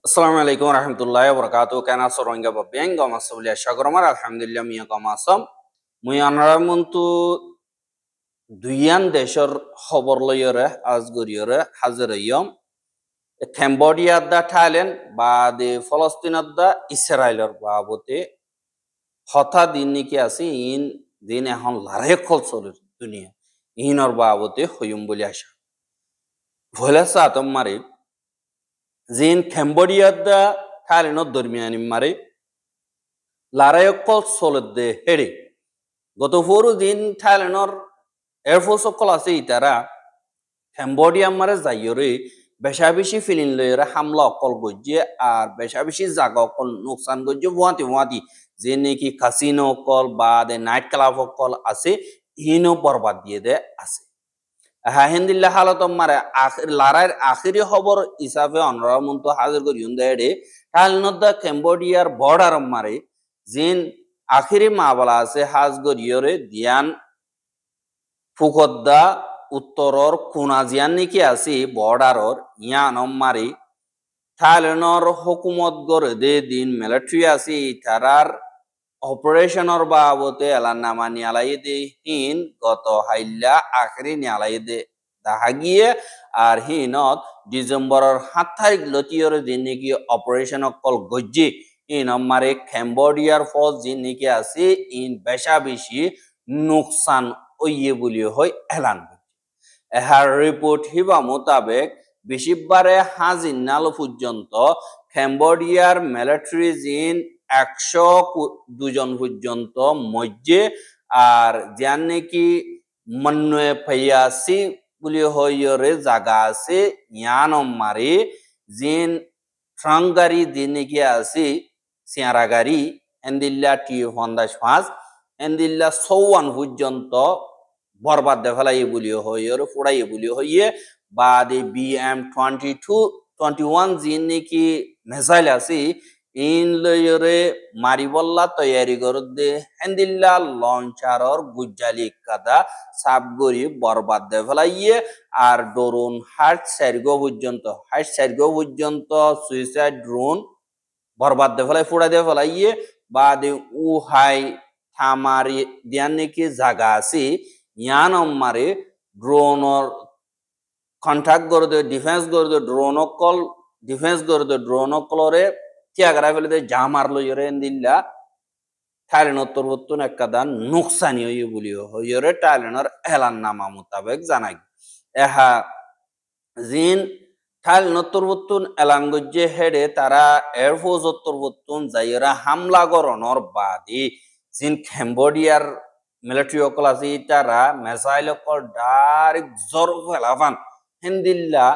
Assalamu alaikum warahmatullahi wabarakatuh. Kana soronga babeng gama sabli ashagromar alhamdulillah miya gama asam. Muya anaramuntu duyan deshor khobor loyore azguriyore hazirayom. Cambodia da Thailand ba de Palestine da Israel babote hota din niki asi in din ehon larai khol solir dunia. Inor babote hoyum boli asha. Volasa atom mare Zin Cambodia da Thailand dormiyani mare Larayokol solid de hede. Gotoforu din Thailand Air Force okol ase itara Cambodia mare zayore beshabishi filin loyere hamla okol gojje ar beshabishi zaga okol nuksan gojje wati zene ki casino okol ba de night club okol ase hino borbad diye de ase. Alhamdulillah halatom mare larar akhiri khobor hisabe onra muntu hazir koriun dede talnodda Cambodia border mare jin akhiri mabala ase hazgoriore dian fukodda uttoror kunajian niki asi borderor yanom mare Thailandor hukumat gore de din military asi tarar operationor babote elanama nialaide hin goto hailla akhiri nialaide dahagiye ar hinot Decemberor 7 tarik lotiore diniki operation kol gojji in amare Cambodia force diniki asi in beshabishi nuksan oye buli hoy elan এহার report হিবা মোতাবেক বেশিবারে হাজির নাল পর্যন্ত ক্যাম্বোডিয়ার military জিন 102 জন পর্যন্ত মধ্যে আর যান নাকি মন্নয়ে ফাইয়াসি বলি হইরে জায়গা আছে ইয়ানম মারি জিন ট্রাঙ্গারি দিন নাকি আছে সিয়ারাগারি এন্দিল্লা টি 55 এন্দিল্লা 54 পর্যন্ত বরবাদ দেখালাই বলিও হইয়ে ফুড়াইয়ে বলিও হইয়ে বা দে BM-22-21 জিন নাকি মিসাইল আছে ইন লয়রে মারিবল্লা তৈয়ারি করদে হেন্দিল্লা লঞ্চারর গুজ্জালি কাদা সাবগরি বরবাদ দেখালাইয়ে আর ড্রোন হাট সাইরগো পর্যন্ত সুইসাইড ড্রোন বরবাদ দেখালাই ফুড়াই দেখালাইয়ে বা দে উহাই থামারি দিয়ান নাকি জায়গা আছে ইয়ানম মারে ড্রোনর কন্ট্যাক্ট করদে ডিফেন্স করদে ড্রোন কলরে তিয়াগরা ফেলে দে যা মারলো ইরে এন্দিল্লা থাইল্যান্ড উত্তরবর্তন একাদা নুকসানি হইয়ে বলিও হইরে থাইল্যান্ডর এলান নামা মোতাবেক জানাই এহা জিন থাইল্যান্ড উত্তরবর্তন এলান গজ্জে হেডে তারা এয়ারফোর্স উত্তরবর্তন যাইরা হামলা গরণর বাদী জিন ক্যাম্বোডিয়ার মিলিটারি অকল আছে তারা মিসাইল অকল ডাইরেক্ট জোর ফেলাফান হেন্দিল্লা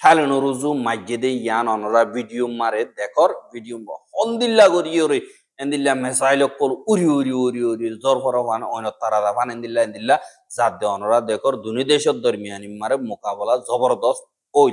থাইল্যান্ড রুজু মাইজেদে ইয়ান অনরা ভিডিও মারে দেখর ভিডিও হন্দিল্লা গরিয়রে হেন্দিল্লা মিসাইল অকল উরি জোর ফরাফান অন তারা দাফান হেন্দিল্লা জাত দে অনরা দেখর দুনি দেশর দরমিয়ানি মারে মোকাবেলা জবরদস্ত ওই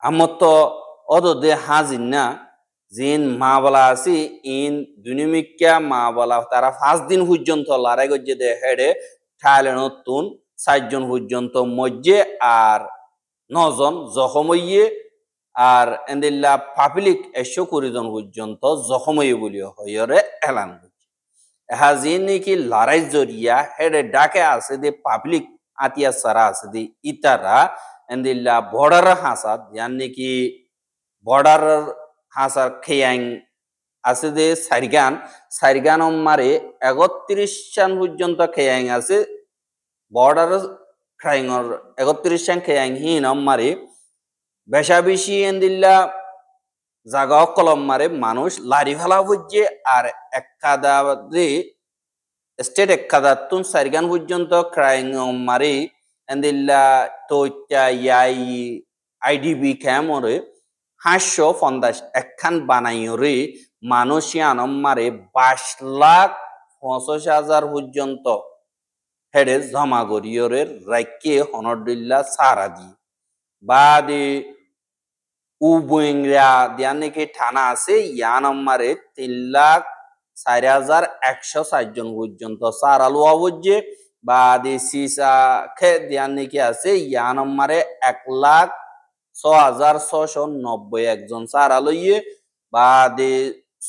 আমত অদ দে হাজিন না জিন মাবলা আছি ইন দুনিমিকা মাবলা তারা 5 দিন পর্যন্ত লড়াই গজ্জে দে হেডে থাইল্যান্ড তুন 60 জন পর্যন্ত মজ্জে আর 9 জন জখম হইয়ে আর এন্দিল্লা পাবলিক 120 জন পর্যন্ত জখম হইয়ে বলিও হইরে এলান করছে হাজিন নাকি লড়াই জরিয়া হেডে ডাকে আছে দে পাবলিক আতিয়া সারা আছে দে ইতারা এন্দিল্লা বর্ডার হাসাদ ইয়ান নাকি বর্ডার হাসার খেয়াং আছে যে সাইরগান মারে 31 সান পর্যন্ত খেয়াং আছে বর্ডার ক্রাইংর 31 সান খেয়াং হিন মারে বেশাবেশি এন্দিল্লা জাগা কলম মারে মানুষ লারি ফেলা হচ্ছে আর একাদা স্টেট একাদাতুন সাইরগান পর্যন্ত ক্রাইং মারে এন্দিল্লা তোইটা ইয়াই আইডিবি ক্যামরে 550 একখান বানাইরে মানুষিয়ানম মারে 22,85,000 পর্যন্ত হেডে জমা গরিয়রে রাইকে হনরদুল্লাহ সারা দি বাদে উবুইংরা দিয়ান নাকি থানা আছে ইয়ানম মারে 3,04,160 জন পর্যন্ত সারালো অবজ্জে বাদে সিসা খে দিয়ান নাকি আছে ইয়ানম মারে 1,00,000 6,690 একজন সারা লইয়ে বাদে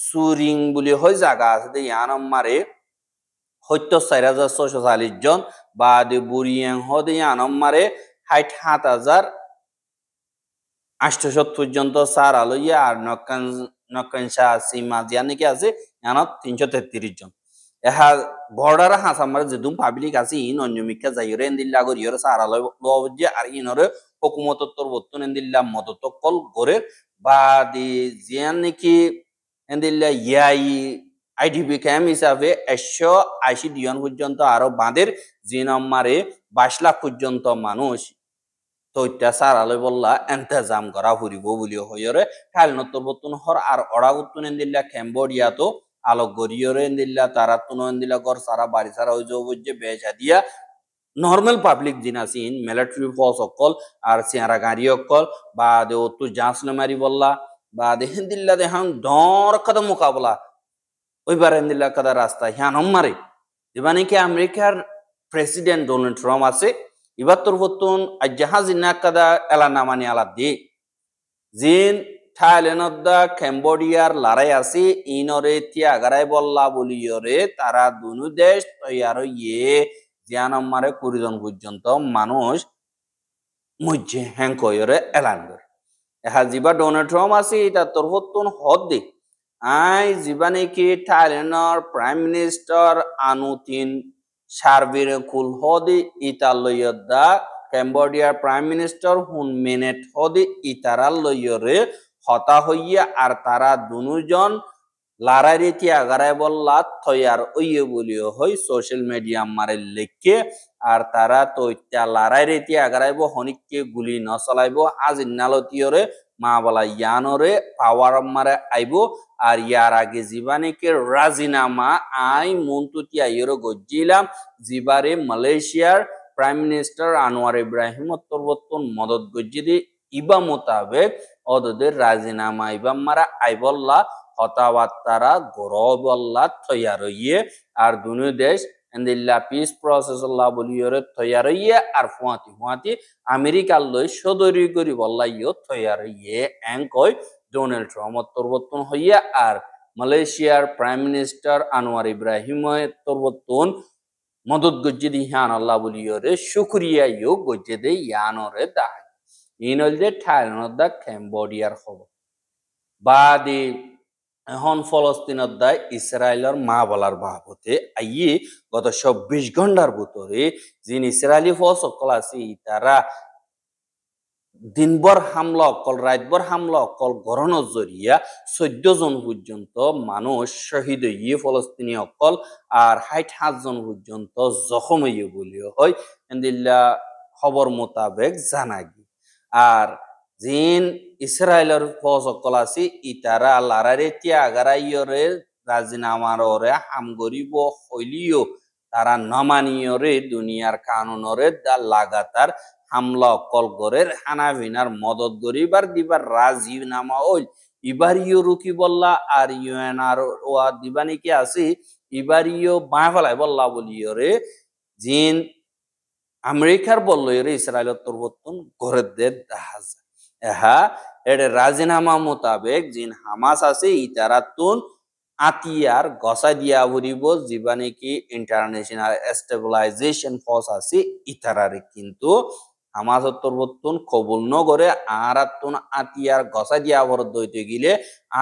সুরিং বুলি হয় জায়গা আছে ইয়ান মারে 74,640 জন বাদে বুড়িয়াং হদে ইয়ান মারে 60,870 পর্যন্ত সারা লইয়া আর নকানসা সীমা জিয়া নাকি আছে ইয়ানত 333 জন এহা বর্ডার হাসামার যে দুম পাবলিক আছে ইন অন্যমিকা যাইরে এন্দিল্লা গরিয়র সারা লবজে আর ইনরে হুকুমতত্তর বর্তন এন্দিল্লা মদতকল গরে বাদি জিয়ান নাকি এন্দিল্লা ইয়াই আইডিপি ক্যাম্প হিসাবে 180 জন পর্যন্ত আরো বাঁধের জিনমারে 22 লাখ পর্যন্ত মানুষ তৈত্যা সারালে বললা এন্তেজাম করা ফুরিব বলি হইরে খাল নতর বতুন হর আর অড়া উত্তুন এন্দিল্লা ক্যাম্বোডিয়া তো আলোক গরিয়রে এন্দিল্লা তারা তুন এন্দিল্লা গর সারা বাড়ি সারা হয়ে যাবো যে বেজা দিয়া নর্মাল পাবলিক জিন আছিন মিলিটারি ফোর্স অকল আর সিয়ারা গাড়ি অকল বা দে অতু জাঁসলে মারি বললা বা দেহেন দিল্লা দেহান ডর কাদা মোকাবলা ওইবার এন্দিল্লা কাদা রাস্তা হ্যান মারে এবার নাকি আমেরিকার প্রেসিডেন্ট ডোনাল্ড ট্রাম্প আছে এবার তোর বতুন জাহাজ ইনা কাদা এলা নামানি আলা দে জিন থাইল্যান্ডদা ক্যাম্বোডিয়ার লড়াই আছে ইনরে তিয়াগারাই বললা বলিয়রে তারা দুনু দেশ তৈয়ার ইয়ে জিয়ানম মারে 20 জন পর্যন্ত মানুষ মধ্যে হ্যাঙ্কয়রে এলান করে এহা জিবা ডোনাল্ড ট্রাম্প আছে এটা তোর বতুন হদ দে আই জিবা নাকি থাইল্যান্ডর প্রাইম মিনিস্টার আনুতিন সার্বির কুল হদি ইতার লইয়দা ক্যাম্বোডিয়ার প্রাইম মিনিস্টার হুন মেনেট হদি ইতারাল লইয়রে হতা হইয়া আর তারা দুজন লারাইরে তিয়াগারাই বললা থয়ার ওইয়ে বলিও হই সোশ্যাল মিডিয়া মারে লেখকে আর তারা তো ইত্যা লারাইরে তিয়াগারাইব হনিককে গুলি ন চলাইব আজ ইন্নালতিয়রে মা বলা ইয়ানরে পাওয়ার মারে আইব আর ইয়ার আগে জীবানিকে রাজিনামা আই মন্তুতিয়া ইয়রে গজ্জিলাম জিবারে মালয়েশিয়ার প্রাইম মিনিস্টার আনোয়ার ইব্রাহিম উত্তরবর্তন মদত গজ্জিদি ইবা মোতাবেক ওদের রাজিনামা ইবা মারা আইবল্লা হতাবার্তারা গরবল্লা তৈয়ার হইয়ে আর দুনু দেশ এন্দিল্লা পিস প্রসেস আল্লাহ বলিয়রে তৈয়ার হইয়ে আর ফুয়াতি আমেরিকার লই সদরি করি বল্লা ইয়ে তৈয়ার হইয়ে এঙ্কই ডোনাল্ড ট্রাম্প তরবর্তন হইয়া আর মালয়েশিয়ার প্রাইম মিনিস্টার আনোয়ার ইব্রাহিম তরবর্তন মদত গজ্জিদি হিয়ান আল্লাহ বলিয়রে শুক্রিয়া ইয়ে গজ্জিদে ইয়ানরে দায় ইনলদে থাইল্যান্ড ক্যাম্বোডিয়ার খবর বাদে এখন ফলস্তিনের দায় ইসরায়েলের মা বলার বাবতে আইয়ে গত 24 ঘন্টার ভিতরে যিন ইসরায়েলি ফৌজ সকল আছে তারা দিনভর হামলা অকল রাতভর হামলা অকল গরণের জরিয়া 14 জন পর্যন্ত মানুষ শহীদ হইয়ে ফলস্তিনি অকল আর 60 জন পর্যন্ত জখম হইয়ে বলিও হয় এন্দিল্লা খবর মোতাবেক জানা গিয়ে আর জিন ইসরায়েলের ফৌজ সকল আছে ইতারা লারারে তিয়াগারাইয়রে রাজিনামার ওরে হাম গরিব হইলিও তারা নমানিয়রে দুনিয়ার কানুনরে দা লাগাতার হামলা অকল গরের হানাভিনার মদত গরিবার দিবার রাজিনামা ওইল ইবারিও রুকি বললা আর ইউএনআর ওয়া দিবানি কি আছে ইবারিও বাঁ ফেলায় বললা বলিয়রে জিন আমেরিকার বলল এর ইসরায়েলের তরবর্তন গরের দে দেখা যায় এহা এর রাজিনামা মোতাবেক জিন হামাস আছে ইতারাতুন আতিয়ার গসা দিয়া ভরিব জীবানে কি ইন্টারন্যাশনাল স্টেবিলাইজেশন ফোর্স আছে ইতারারে কিন্তু হামাস তরবর্তন কবুল নগরে আরাতুন আতিয়ার গসা দিয়া ভরত দইতে গিলে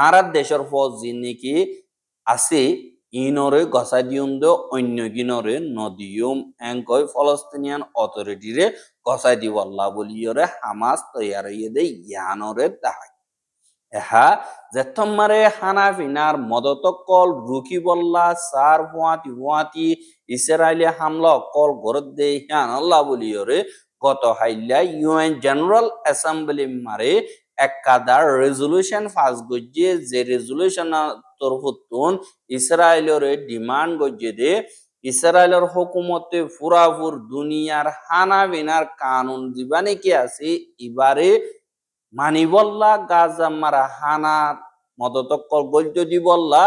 আর দেশের ফৌজ জিন নাকি আছে ইনরে গসা দিউন দে অন্য গিনরে নদিয়ম এঙ্কয় ফলস্তিনিয়ান অথরিটিরে গসা দিব আল্লাহ বলিয়রে হামাস তৈয়ার হইয়ে দে ইয়ানরে দাহাই এহা যেতমারে হানাফিনার মদতকল রুকি বল্লা সার হুয়াতি ইসরায়েলি হামলা কল গরদ দে ইয়ান আল্লাহ বলিয়রে গত হাইলা ইউএন জেনারেল অ্যাসেম্বলি মারে একাদার রেজলিউশন পাস গজ্জে যে রেজলিউশন তরফতুন ইসরায়েলের ডিমান্ড গজ্জে দে ইসরায়েলের হুকুমতে পুরাপুর দুনিয়ার হানাবিনার কানুন জীবানে কি আছে এবারে মানিবল্লা গাজা মারা হানা মদতকল গজ্জ দিবল্লা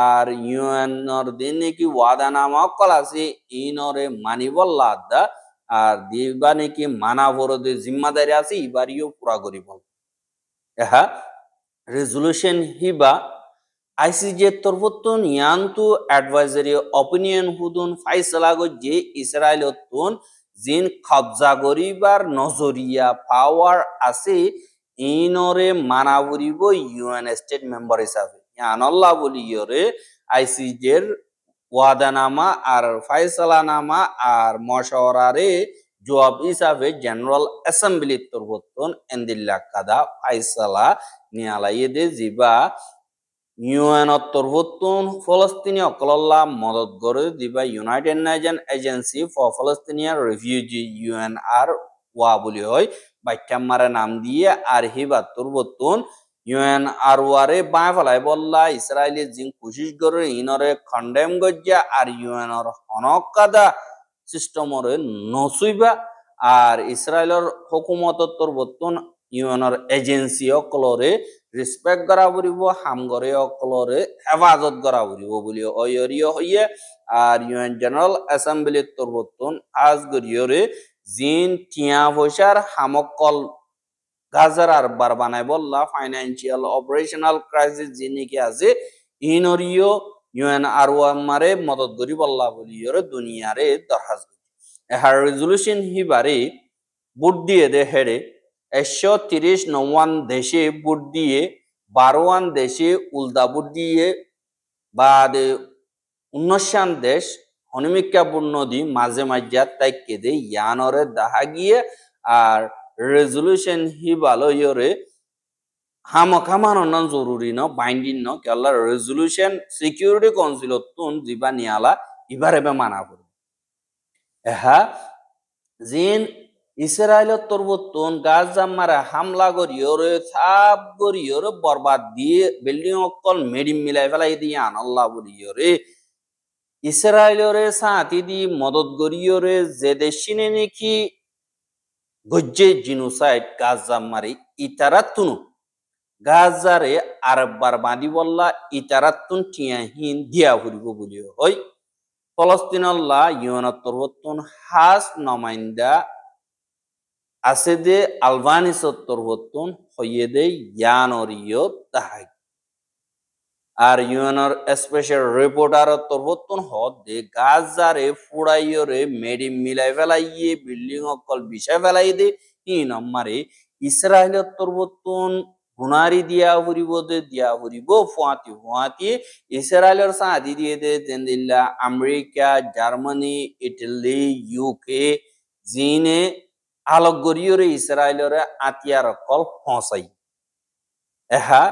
আর ইউএনর দিন নাকি ওয়াদানামা কল আছে ইনরে মানিবল্লা দা আর দিবা নাকি মানা বড়দের জিম্মাদারি আছে এবারিও পুরা করি বল এহা রেজুলেশন হিবা আইসিজে তরফতুন ইয়ান্তু অ্যাডভাইজারি অপিনিয়ন হুদুন ফাইসলা গজ্জে ইসরায়েলতুন জিন কবজা গরিবার নজরিয়া পাওয়ার আছে ইনরে মানাবরিব ইউএন স্টেট মেম্বার হিসাবে ইয়ানল্লাহ বলি ইয়রে আইসিজের ওয়াদানামা আর ফাইসলানামা আর মশওয়ারারে জবাব হিসাবে জেনারেল অ্যাসেম্বলি তরফতুন এন্দিল্লা কাদা ফাইসলা নিয়ালাইদে জিবা ইউএন তরফতুন ফলস্তিনি অকলল্লা মদত করে দিবা ইউনাইটেড নেশন এজেন্সি ফর ফলস্তিনিয়ান রিফিউজি ইউএনআর ওয়া বলি হয় বাক্যামারে নাম দিয়ে আর হিবা তরফতুন ইউএনআর ওয়ারে বাঁ ফেলাই বললা ইসরায়েলি জিং কোশিশ করে ইনরে খন্ডেম গজ্জা আর ইউএনর হনকাদা সিস্টেমরে নসুইবা আর ইসরায়েলের হুকুমত তরফতুন ইউএনর এজেন্সি অকলরে রেসপেক্ট করা পড়ব হামগরে অকলরে হেফাজত করা পড়ব বলি অয়রিয় হইয়ে আর ইউএন জেনারেল অ্যাসেম্বলির তরফতুন আজ গরিয়রে জিন টিয়া পয়সার হামকল গাজার আর বার বানাই বললা ফাইন্যান্সিয়াল অপারেশনাল ক্রাইসিস জিনিকে আছে ইনরিও ইউএন আর মারে মদত করি বললা বলি দুনিয়ারে দরখাস্ত এহার রেজুলেশন হিবারে ভোট দিয়ে দে হেরে 130 দেশে ভোট দিয়ে 12 দেশে উল্টা ভোট দিয়ে বাদ 19 দেশ অনিমিকাপূর্ণ দি মাঝে মাঝে তাইকে দে ইয়ানরে দেখা গিয়ে আর রেজুলেশন হিবালো ইয়রে হামকামানন জরুরি ন বাইন্ডিং ন কেলা রেজুলেশন সিকিউরিটি কাউন্সিল তুন জিবা নিয়ালা ইবারে বে মানা করবে এহা জিন ইসরায়েলের তরফতুন গাজা মারা হামলা করিয়রে সাব করিয়রে বরবাদ দিয়ে বিল্ডিং অকল মেডিম মিলাই ফেলাই দিয়ে আনাল্লাহ বলিয়রে ইসরায়েলরে সাথী দি মদত করিয়রে যে দেশিনে নাকি গজ্জে জিনোসাইড গাজা মারি ইতারাতুনু গাজারে আরববার বাঁধি বললা ইতারাতুন টিয়াহীন দিয়া ফুরিব বলিও হয় ফলস্তিনাল্লাহ ইউএনের তরফতুন হাস নমাইন্দা আছে দে আলবানিসর তরফতুন হইয়ে দে ইয়ানরিয় তাহাই আর ইউএনর স্পেশাল রিপোর্টার তরফতুন হদ দে গাজারে ফুড়াইয়রে মেডি মিলাই ফেলাইয়ে বিল্ডিং অকল বিষয় ফেলাই দে ই নম্বরে ইসরায়েলের তরফতুন গুনারি দিয়া ফুরিব দে দিয়া ফুরিব ফুয়াতি ফুয়াতি ইসরায়েলের সাথী দিয়ে দে তেন্দিল্লা আমেরিকা জার্মানি ইটালি ইউকে জিনে আলোক গরিয়রে ইসরায়েলরে আতিয়ার কল ফসাই এহা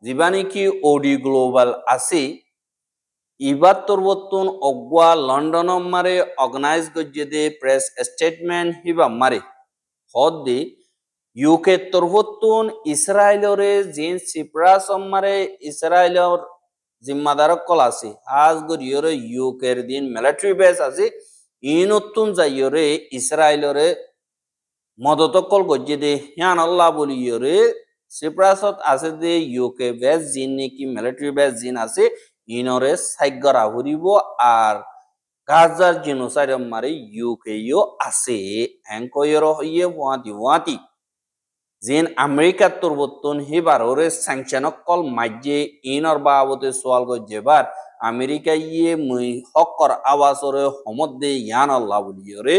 যিবা নেকি ওডি গ্লোবাল আছে ইবার তরবতুন অগুয়া লন্ডন মারে অর্গানাইজ গজ্জে দে প্রেস স্টেটমেন্ট হিবা মারে হদ দে ইউকে তরবতুন ইসরায়েলরে জিন সিপ্রাস মারে ইসরায়েলর জিম্মাদার কল আছে আজ গরিয়রে ইউকের দিন মিলিটারি বেস আছে ইনতুন যাইয়রে ইসরায়েলরে মদতকল গজ্জে দে হিয়ান আল্লাহ বলিয়রে সিপ্রাসত আছে দে ইউকে বেস জিন নাকি মিলিটারি বেস জিন আছে ইনরে সাইগরা হরিব আর গাজার জিনোসাইড মারে ইউকে ইও আছে এঙ্কয়র হইয়ে ওয়াতি ওয়াতি জিন আমেরিকার তরবতুন হিবাররে স্যাংশনক কল মাজ্জে ইনর বাবতে সোয়াল গজ্জেবার আমেরিকা ইয়ে মুই হকর আওয়াজরে হমদ দে ইয়ান আল্লাহ বলিয়রে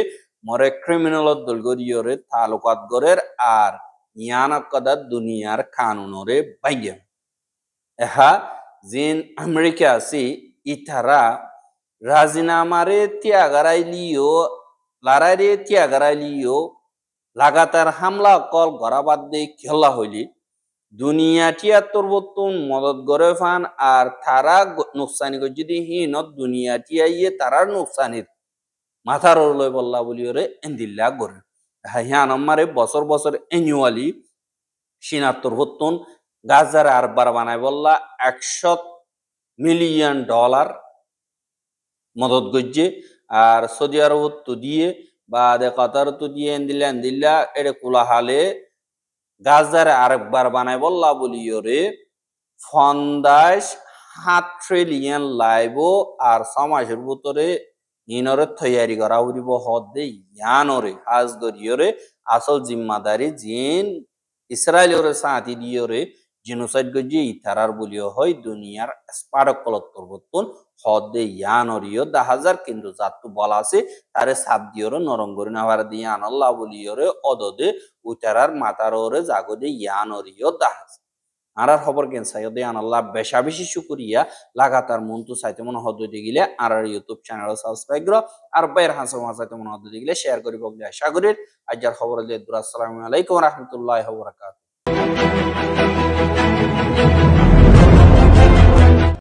মরে ক্রিমিনাল দলগরিয়রে তালুকাত গরের আর ইয়ানকদা দুনিয়ার কানুনরে বাইয়ে এহা জিন আমেরিকা আছে ইতারা রাজিনামারে ত্যাগারাইলিও লারারে ত্যাগারাইলিও লাগাতার হামলা কল গরাবাদ দে খেলা হইলি দুনিয়া টিয়া তরবতুন মদত গরে ফান আর তারা নুকসানি যদি হিনত দুনিয়া টিয়া ইয়ে তারার নুকসানির মাথার লয় বল্লা বলিওরে এন্দিল্লা গরে হিয়ান আমারে বছর বছর অ্যানুয়ালি সিনাত্তর হতুন গাজার আর বার বানায় বললা $100 মিলিয়ন মদত গজ্জে আর সৌদি আরব তো দিয়ে বা কাতার তো দিয়ে এন্দিল্লা এড়ে কুলা হালে গাজার আরেকবার বানায় বললা বলিওরে 7 ট্রিলিয়ন লাইবো আর সমাজের ভিতরে ইনরে তৈয়ারি করা উড়িব হদ দে ইয়ানরে হাজ গরিয়রে আসল জিম্মাদারি জিন ইসরায়েলের সাথী দিয়রে জিনোসাইড গজি ইতারার বলিও হয় দুনিয়ার স্পারক কলত্তর বর্তন হদে ইয়ানরিও 10,000 কিন্তু জাতু বলা আছে তারে সাব দিয়রে নরঙ্গরি নাভার দিয়ে আনল্লাহ বলিয়রে অদদে উতারার মাতার ওরে জাগদে ইয়ানরিও 10,000 আরার খবর কেন সাইদে আনাল্লাহ বেশা বেশি শুকরিয়া লাগাতার মন্তু চাইতে মনে হদতে গিলে আর ইউটিউব চ্যানেল সাবস্ক্রাইব করো আর বাইর হাসো চাইতে মনে হদতে গিলে শেয়ার করি বলে আশা করি আজকের খবর দিয়ে আসসালামু আলাইকুম ওয়া রাহমাতুল্লাহি ওয়া বারাকাতুহু।